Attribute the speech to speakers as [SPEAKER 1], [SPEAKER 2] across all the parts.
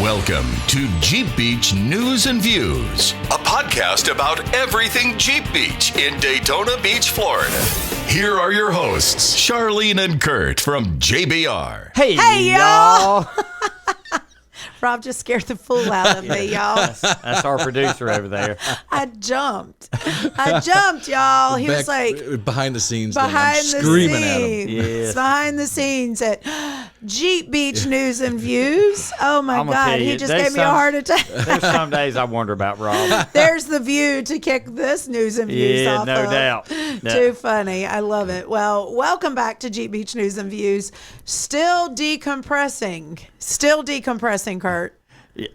[SPEAKER 1] Welcome to Jeep Beach News and Views, a podcast about everything Jeep Beach in Daytona Beach, Florida. Here are your hosts, Charlene and Kurt from JBR.
[SPEAKER 2] Hey y'all.
[SPEAKER 3] Rob just scared the fool out of me, y'all.
[SPEAKER 2] That's our producer over there.
[SPEAKER 3] I jumped, y'all. He was like
[SPEAKER 4] behind the scenes,
[SPEAKER 3] screaming
[SPEAKER 4] at him.
[SPEAKER 3] Yes. Behind the scenes at Jeep Beach News and Views. Oh my God, he just gave me a heart attack.
[SPEAKER 2] There's some days I wonder about Rob.
[SPEAKER 3] There's the view to kick this News and Views off.
[SPEAKER 2] No doubt.
[SPEAKER 3] Too funny. I love it. Well, welcome back to Jeep Beach News and Views. Still decompressing, Kurt.
[SPEAKER 2] Yeah.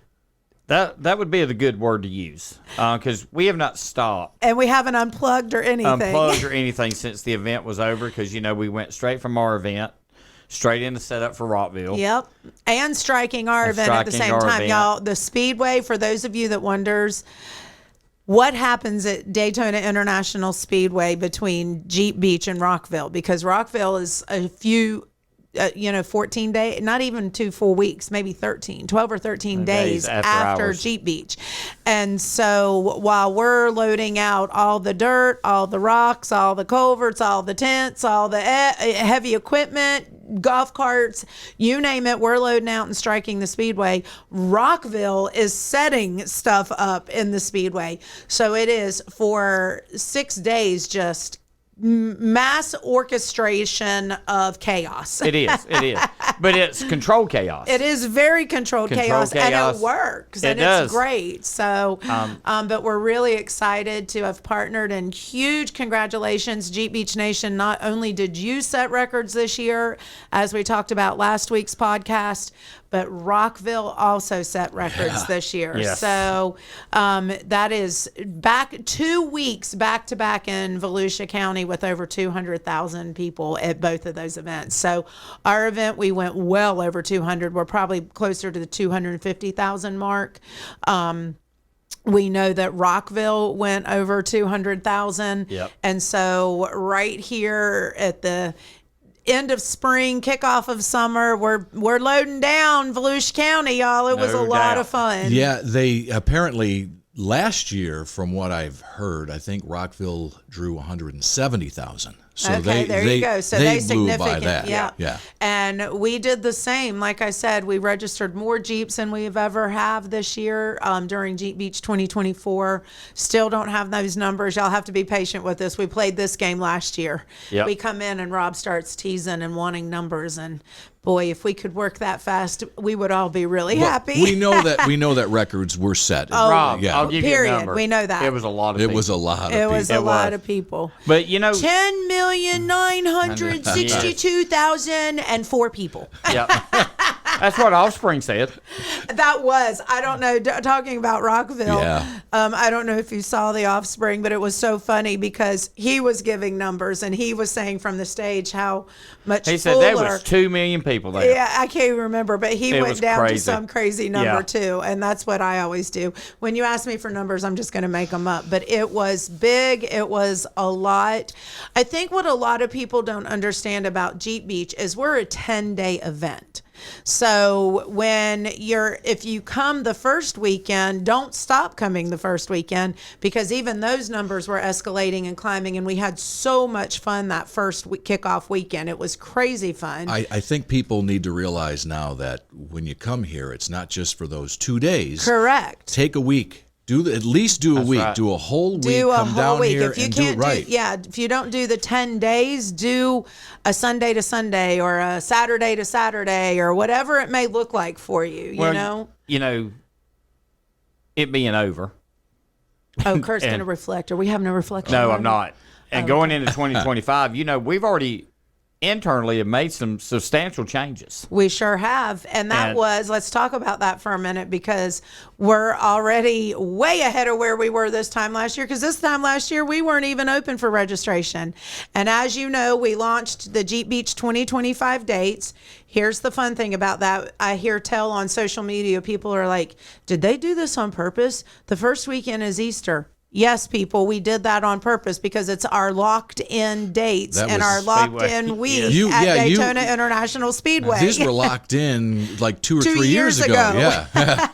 [SPEAKER 2] That would be the good word to use because we have not stopped.
[SPEAKER 3] And we haven't unplugged or anything.
[SPEAKER 2] Since the event was over because, we went straight from our event straight into setup for Rockville.
[SPEAKER 3] Yep. And striking our event at the same time. Y'all, the Speedway, for those of you that wonders what happens at Daytona International Speedway between Jeep Beach and Rockville, because Rockville is a few 14 days, not even 2 full weeks, maybe 12 or 13 days after Jeep Beach. And so while we're loading out all the dirt, all the rocks, all the culverts, all the tents, all the heavy equipment, golf carts, you name it, we're loading out and striking the Speedway. Rockville is setting stuff up in the Speedway. So it is for 6 days just mass orchestration of chaos.
[SPEAKER 2] It is. But it's controlled chaos.
[SPEAKER 3] It is very controlled chaos, and it works. It's great. So, but we're really excited to have partnered, and huge congratulations, Jeep Beach Nation. Not only did you set records this year, as we talked about last week's podcast, but Rockville also set records this year.
[SPEAKER 2] Yes.
[SPEAKER 3] So that is 2 weeks back to back in Volusia County with over 200,000 people at both of those events. So our event, we went well over 200. We're probably closer to the 250,000 mark. We know that Rockville went over 200,000.
[SPEAKER 2] Yep.
[SPEAKER 3] And so right here at the end of spring, kickoff of summer, we're loading down Volusia County, y'all. It was a lot of fun.
[SPEAKER 4] Yeah, they apparently last year, from what I've heard, I think Rockville drew 170,000. So
[SPEAKER 3] okay, there you go. So they
[SPEAKER 4] blew
[SPEAKER 3] significant,
[SPEAKER 4] by that.
[SPEAKER 3] Yeah. And we did the same. Like I said, we registered more Jeeps than we've ever have this year during Jeep Beach 2024. Still don't have those numbers. Y'all have to be patient with us. We played this game last year.
[SPEAKER 2] Yep.
[SPEAKER 3] We come in and Rob starts teasing and wanting numbers, and boy, if we could work that fast, we would all be really happy.
[SPEAKER 4] We know that records were set.
[SPEAKER 3] Oh,
[SPEAKER 2] Rob,
[SPEAKER 4] yeah.
[SPEAKER 2] I'll give you a number.
[SPEAKER 3] We know that.
[SPEAKER 2] It was a lot of people.
[SPEAKER 4] It was a lot of people.
[SPEAKER 2] But
[SPEAKER 3] 10,962,004 people.
[SPEAKER 2] Yeah. That's what Offspring said.
[SPEAKER 3] That was, I don't know, talking about Rockville.
[SPEAKER 4] Yeah.
[SPEAKER 3] I don't know if you saw the Offspring, but it was so funny because he was giving numbers and he was saying from the stage how much
[SPEAKER 2] He said there was 2 million people there.
[SPEAKER 3] Yeah, I can't remember, but he went down
[SPEAKER 2] crazy.
[SPEAKER 3] to some crazy number too, and that's what I always do. When you ask me for numbers, I'm just going to make them up, but it was big. It was a lot. I think what a lot of people don't understand about Jeep Beach is we're a 10-day event. So if you come the first weekend, don't stop coming the first weekend, because even those numbers were escalating and climbing, and we had so much fun that first kickoff weekend. It was crazy fun.
[SPEAKER 4] I think people need to realize now that when you come here, it's not just for those 2 days.
[SPEAKER 3] Correct.
[SPEAKER 4] Take a week. At least do a week.
[SPEAKER 2] Right.
[SPEAKER 4] Do a whole week.
[SPEAKER 3] Do a
[SPEAKER 4] come
[SPEAKER 3] whole
[SPEAKER 4] down
[SPEAKER 3] week.
[SPEAKER 4] here
[SPEAKER 3] If you
[SPEAKER 4] and
[SPEAKER 3] can't
[SPEAKER 4] do it right.
[SPEAKER 3] if you don't do the 10 days, do a Sunday to Sunday or a Saturday to Saturday or whatever it may look like for you.
[SPEAKER 2] It being over.
[SPEAKER 3] Oh, Kurt's going to reflect. Are we having a reflection?
[SPEAKER 2] No, I'm not. And going into 2025, we've already internally have made some substantial changes.
[SPEAKER 3] We sure have. And let's talk about that for a minute, because we're already way ahead of where we were this time last year, because this time last year we weren't even open for registration. And as you know, we launched the Jeep Beach 2025 dates. Here's the fun thing about that. I hear on social media, people are like, did they do this on purpose? The first weekend is Easter. Yes, people, we did that on purpose because it's our locked-in dates and our locked-in week at Daytona International Speedway.
[SPEAKER 4] These were locked in like 2 or 3 years ago. Yeah.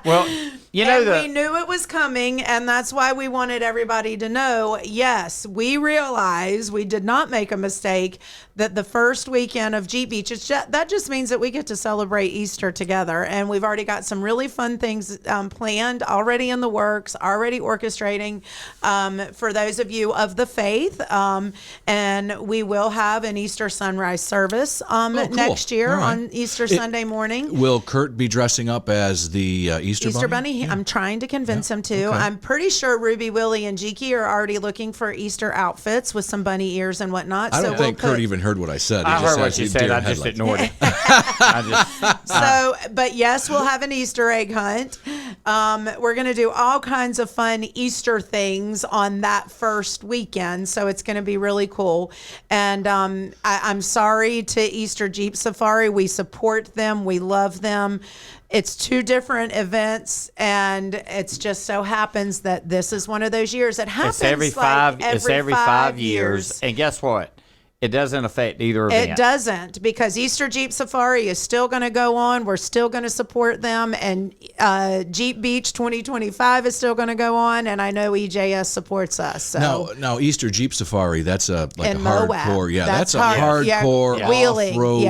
[SPEAKER 2] Well,
[SPEAKER 3] we knew it was coming, and that's why we wanted everybody to know, yes, we realize we did not make a mistake, that the first weekend of Jeep Beach, that just means that we get to celebrate Easter together, and we've already got some really fun things planned, already in the works, already orchestrating for those of you of the faith, and we will have an Easter sunrise service next year on Easter Sunday morning.
[SPEAKER 4] Will Kurt be dressing up as the Easter Bunny?
[SPEAKER 3] I'm trying to convince him to. Okay. I'm pretty sure Ruby, Willie, and Jiki are already looking for Easter outfits with some bunny ears and whatnot.
[SPEAKER 4] I don't think Kurt even heard what I said.
[SPEAKER 2] I heard what you said. I just ignored it.
[SPEAKER 3] But yes, we'll have an Easter egg hunt. We're going to do all kinds of fun Easter things on that first weekend. So it's going to be really cool. And I'm sorry to Easter Jeep Safari. We support them. We love them. It's 2 different events, and it's just so happens that this is one of those years. It happens every
[SPEAKER 2] 5 years. And guess what? It doesn't affect either event.
[SPEAKER 3] It doesn't, because Easter Jeep Safari is still going to go on. We're still going to support them, and Jeep Beach 2025 is still going to go on, and I know EJS supports us. So.
[SPEAKER 4] Now Easter Jeep Safari, that's a
[SPEAKER 3] hardcore.
[SPEAKER 4] That's a hardcore
[SPEAKER 3] wheeling.
[SPEAKER 4] off-road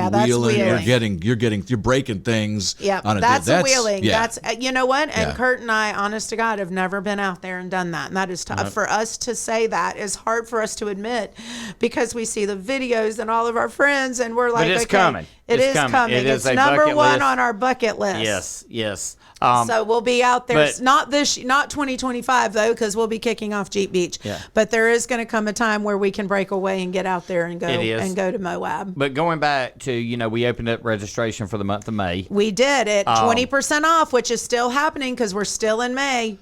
[SPEAKER 4] wheeling. You're breaking things.
[SPEAKER 3] Yeah,
[SPEAKER 4] on
[SPEAKER 3] that's a wheeling.
[SPEAKER 4] Yeah.
[SPEAKER 3] That's you know what? And Kurt and I, honest to God, have never been out there and done that, and that is tough for us to say. That is hard for us to admit, because we see the videos and all of our friends, and we're like,
[SPEAKER 2] but it's coming.
[SPEAKER 3] It is coming. It's number 1 on our bucket list.
[SPEAKER 2] Yes.
[SPEAKER 3] So we'll be out there. Not 2025 though, because we'll be kicking off Jeep Beach.
[SPEAKER 2] Yeah.
[SPEAKER 3] But there is going to come a time where we can break away and get out there and go to Moab.
[SPEAKER 2] But going back to, we opened up registration for the month of May.
[SPEAKER 3] We did it 20% off, which is still happening because we're still in May.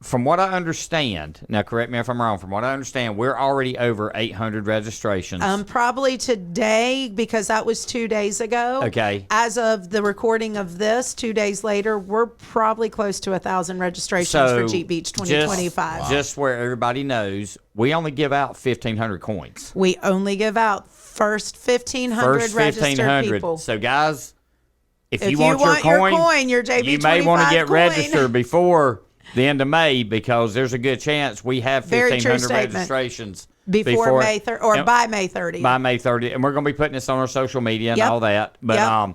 [SPEAKER 2] From what I understand, now correct me if I'm wrong, from what I understand, we're already over 800 registrations.
[SPEAKER 3] Probably today, because that was 2 days ago.
[SPEAKER 2] Okay.
[SPEAKER 3] As of the recording of this, 2 days later, we're probably close to 1,000 registrations for Jeep Beach 2025.
[SPEAKER 2] Just where everybody knows, we only give out 1,500 coins.
[SPEAKER 3] We only give out first 1,500 registered people.
[SPEAKER 2] So guys, if you want your coin,
[SPEAKER 3] your JB2025
[SPEAKER 2] you may want to get
[SPEAKER 3] coin.
[SPEAKER 2] Registered before the end of May, because there's a good chance we have 1,500 registrations
[SPEAKER 3] before May 30 or by May 30.
[SPEAKER 2] By May 30, and we're going to be putting this on our social media and all that. But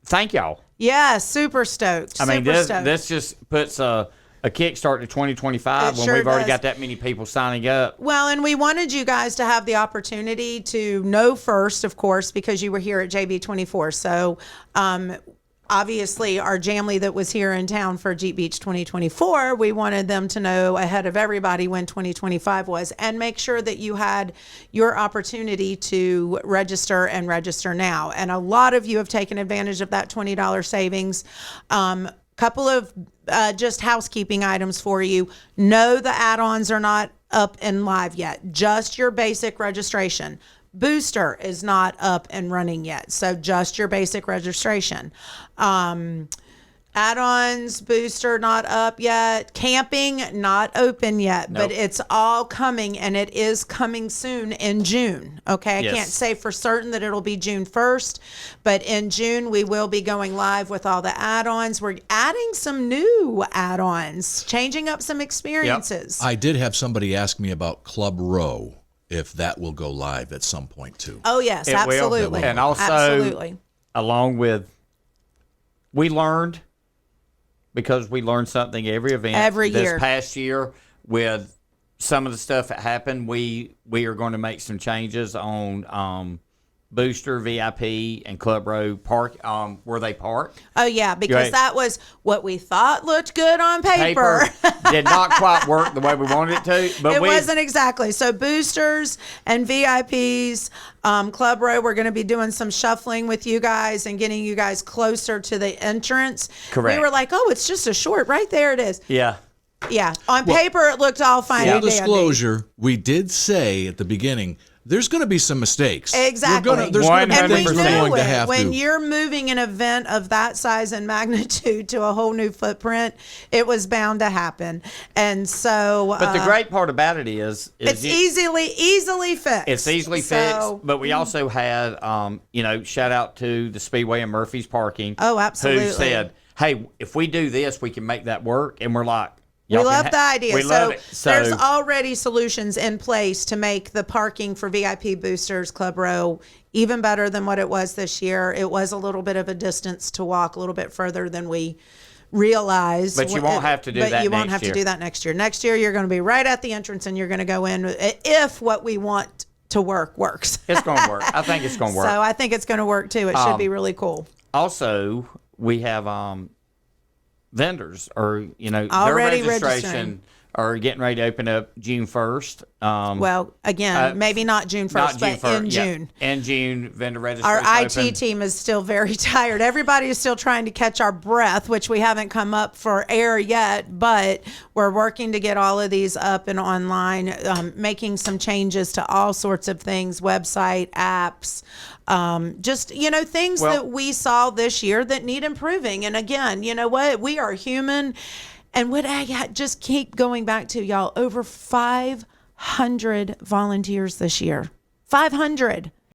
[SPEAKER 2] thank y'all.
[SPEAKER 3] Yeah, super stoked.
[SPEAKER 2] This just puts a kickstart to 2025 when we've already got that many people signing up.
[SPEAKER 3] Well, and we wanted you guys to have the opportunity to know first, of course, because you were here at JB24. So, obviously, our Jamley that was here in town for Jeep Beach 2024, we wanted them to know ahead of everybody when 2025 was, and make sure that you had your opportunity to register and register now. And a lot of you have taken advantage of that $20 savings. Couple of just housekeeping items for you. No, the add-ons are not up and live yet. Just your basic registration. Booster is not up and running yet, so just your basic registration. Add-ons, booster not up yet. Camping not open yet, but it's all coming, and it is coming soon in June. Okay, I can't say for certain that it'll be June 1st, but in June we will be going live with all the add-ons. We're adding some new add-ons, changing up some experiences.
[SPEAKER 4] I did have somebody ask me about Club Row, if that will go live at some point too.
[SPEAKER 3] Oh yes, absolutely.
[SPEAKER 2] And also, along with, we learned, because we learned something every event.
[SPEAKER 3] Every year.
[SPEAKER 2] This past year, with some of the stuff that happened, we are going to make some changes on Booster, VIP, and Club Row Park. Were they parked?
[SPEAKER 3] Oh yeah, because that was what we thought looked good on paper.
[SPEAKER 2] Did not quite work the way we wanted it to. But
[SPEAKER 3] it wasn't exactly. So boosters and VIPs, Club Row, we're going to be doing some shuffling with you guys and getting you guys closer to the entrance.
[SPEAKER 2] Correct.
[SPEAKER 3] We were like, oh, it's just a short. Right there it is.
[SPEAKER 2] Yeah.
[SPEAKER 3] Yeah. On paper, it looked all fine.
[SPEAKER 4] Full disclosure, we did say at the beginning, there's going to be some mistakes.
[SPEAKER 3] Exactly.
[SPEAKER 4] There's going to be
[SPEAKER 3] and we
[SPEAKER 4] things we're
[SPEAKER 3] knew
[SPEAKER 4] going to
[SPEAKER 3] it.
[SPEAKER 4] have
[SPEAKER 3] When
[SPEAKER 4] to.
[SPEAKER 3] you're moving an event of that size and magnitude to a whole new footprint, it was bound to happen. And so,
[SPEAKER 2] but the great part about it is
[SPEAKER 3] it's easily fixed.
[SPEAKER 2] It's easily fixed. But we also had, shout out to the Speedway and Murphy's Parking.
[SPEAKER 3] Oh, absolutely.
[SPEAKER 2] Who said, "Hey, if we do this, we can make that work." And we're like,
[SPEAKER 3] we love the idea.
[SPEAKER 2] We love it. So
[SPEAKER 3] there's already solutions in place to make the parking for VIP boosters, Club Row, even better than what it was this year. It was a little bit of a distance to walk, a little bit further than we realized.
[SPEAKER 2] But you won't have to do that next year.
[SPEAKER 3] But you won't have to do that next year. Next year, you're going to be right at the entrance, and you're going to go in if what we want to works.
[SPEAKER 2] It's going to work. I think it's going to work.
[SPEAKER 3] So I think it's going to work, too. It should be really cool.
[SPEAKER 2] Also, we have vendors or their
[SPEAKER 3] Already
[SPEAKER 2] registration
[SPEAKER 3] registering.
[SPEAKER 2] are getting ready to open up June 1st.
[SPEAKER 3] Well, again, maybe not June 1st, but in June.
[SPEAKER 2] In June, vendor registration.
[SPEAKER 3] Our IT team is still very tired. Everybody is still trying to catch our breath, which we haven't come up for air yet, but we're working to get all of these up and online, making some changes to all sorts of things, website, apps, just, things that we saw this year that need improving. And again, you know what? We are human. And what I just keep going back to, y'all, over 500 volunteers this year. 500.